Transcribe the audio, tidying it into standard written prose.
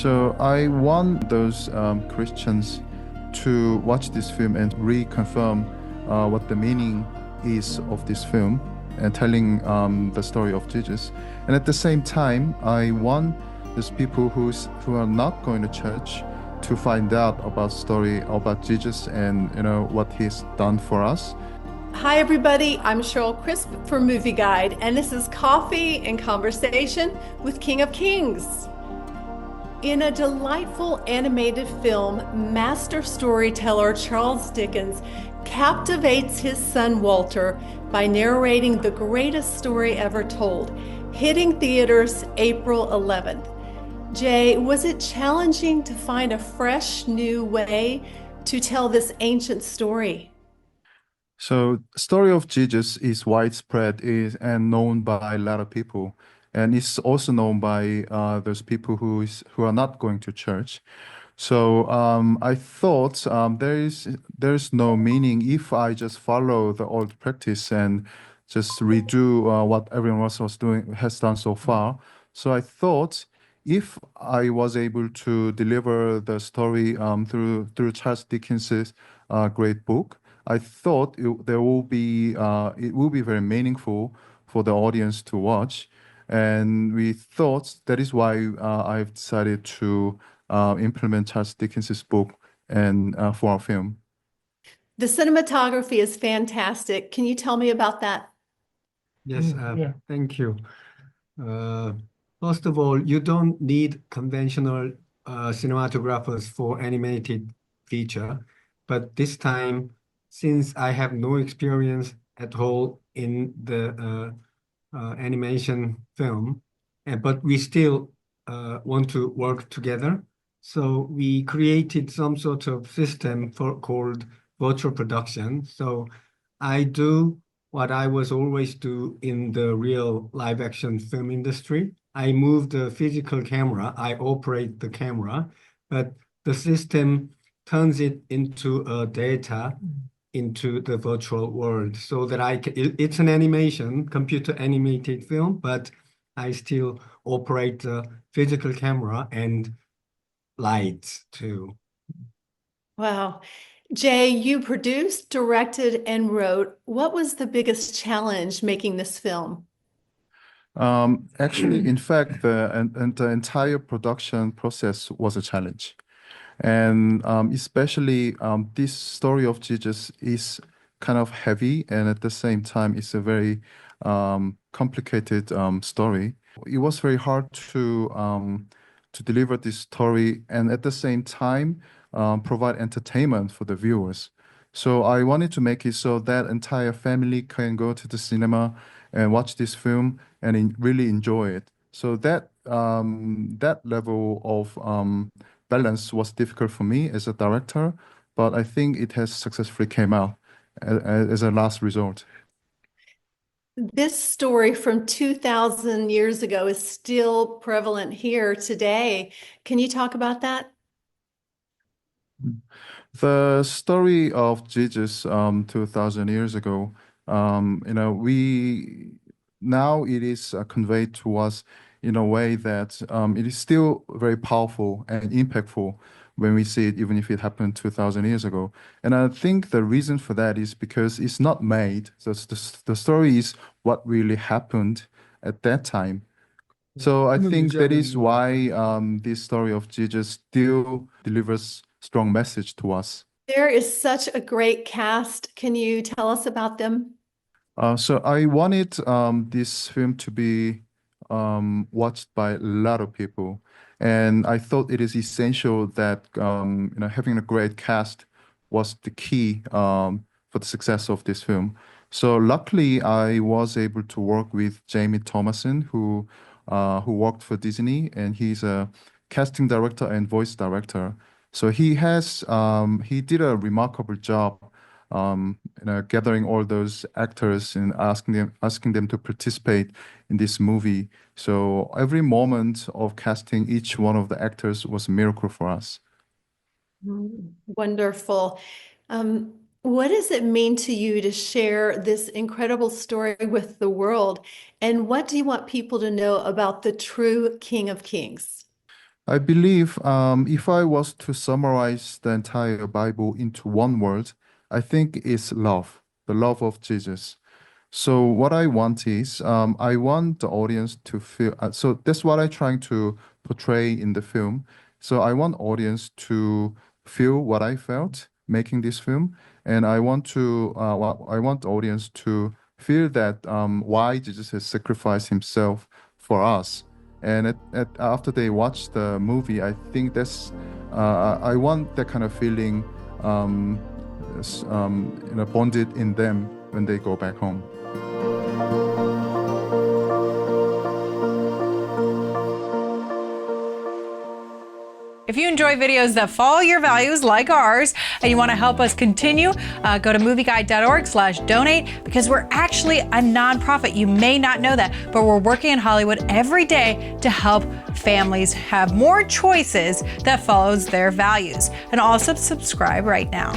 So I want those Christians to watch this film and reconfirm what the meaning is of this film and telling the story of Jesus. And at the same time, I want those people who are not going to church to find out about story about Jesus and what he's done for us. Hi, everybody. I'm Cheryl Crisp for Movieguide, and this is Coffee and Conversation with King of Kings. In a delightful animated film, master storyteller Charles Dickens captivates his son Walter by narrating the greatest story ever told, hitting theaters April 11th. Jay, was it challenging to find a fresh, new way to tell this ancient story? So, story of Jesus is widespread and known by a lot of people, and it's also known by those people who are not going to church. So I thought there's no meaning if I just follow the old practice and just redo what everyone else has done so far. So I thought if I was able to deliver the story through Charles Dickens's great book, I thought it will be very meaningful for the audience to watch, and we thought that is why I've decided to implement Charles Dickens's book and for our film. The cinematography is fantastic. Can you tell me about that? Yes, thank you. Uh, First of all, you don't need conventional cinematographers for animated feature, but this time, since I have no experience at all in the animation film, but we still want to work together, so we created some sort of system called virtual production. So I do what I was always do in the real live action film industry. I move the physical camera, I operate the camera, but the system turns it into a data into the virtual world so that it's an animation, computer animated film, but I still operate the physical camera and lights too. Wow. Jay, you produced, directed, and wrote. What was the biggest challenge making this film? Actually, in fact, the entire production process was a challenge. And especially this story of Jesus is kind of heavy, and at the same time, it's a very complicated story. It was very hard to deliver this story and at the same time provide entertainment for the viewers. So I wanted to make it so that entire family can go to the cinema and watch this film and really enjoy it. So that level of balance was difficult for me as a director, but I think it has successfully came out as a last result. This story from 2000 years ago is still prevalent here today. Can you talk about that? The story of Jesus 2000 years ago, we now it is conveyed to us in a way that it is still very powerful and impactful when we see it, even if it happened 2000 years ago. And I think the reason for that is because it's not made. So the story is what really happened at that time. So I think that is why this story of Jesus still delivers strong message to us. There is such a great cast. Can you tell us about them? So I wanted this film to be watched by a lot of people, and I thought it is essential that having a great cast was the key for the success of this film. So luckily, I was able to work with Jamie Thomason, who worked for Disney, and he's a casting director and voice director. So he did a remarkable job gathering all those actors and asking them to participate in this movie. So every moment of casting each one of the actors was a miracle for us. Wonderful. What does it mean to you to share this incredible story with the world? And what do you want people to know about the true King of Kings? I believe if I was to summarize the entire Bible into one word, I think it's love, the love of Jesus. So what I want is, I want the audience to feel. So that's what I'm trying to portray in the film. So I want audience to feel what I felt making this film, and I want the audience to feel that why Jesus has sacrificed himself for us. And after they watch the movie, I think I want that kind of feeling, bonded in them when they go back home. If you enjoy videos that follow your values like ours and you want to help us continue, go to movieguide.org/donate, because we're actually a nonprofit. You may not know that, but we're working in Hollywood every day to help families have more choices that follows their values. And also subscribe right now.